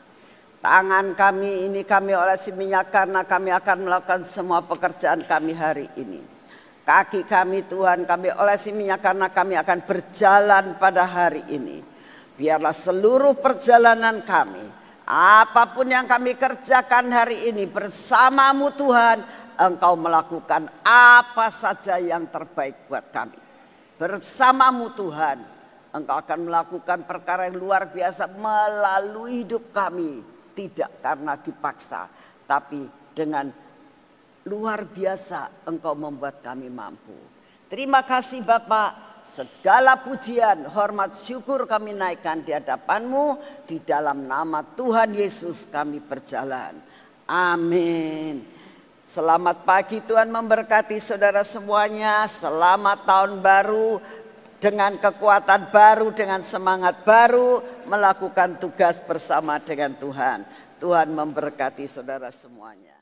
Tangan kami ini kami olesi minyak, karena kami akan melakukan semua pekerjaan kami hari ini. Kaki kami Tuhan kami olesi minyak, karena kami akan berjalan pada hari ini. Biarlah seluruh perjalanan kami, apapun yang kami kerjakan hari ini bersama-Mu Tuhan, Engkau melakukan apa saja yang terbaik buat kami. Bersama-Mu Tuhan, Engkau akan melakukan perkara yang luar biasa melalui hidup kami. Tidak karena dipaksa, tapi dengan luar biasa Engkau membuat kami mampu. Terima kasih Bapak. Segala pujian, hormat, syukur kami naikkan di hadapan-Mu. Di dalam nama Tuhan Yesus kami berjalan. Amin. Selamat pagi, Tuhan memberkati saudara semuanya. Selamat tahun baru. Dengan kekuatan baru, dengan semangat baru, melakukan tugas bersama dengan Tuhan. Tuhan memberkati saudara semuanya.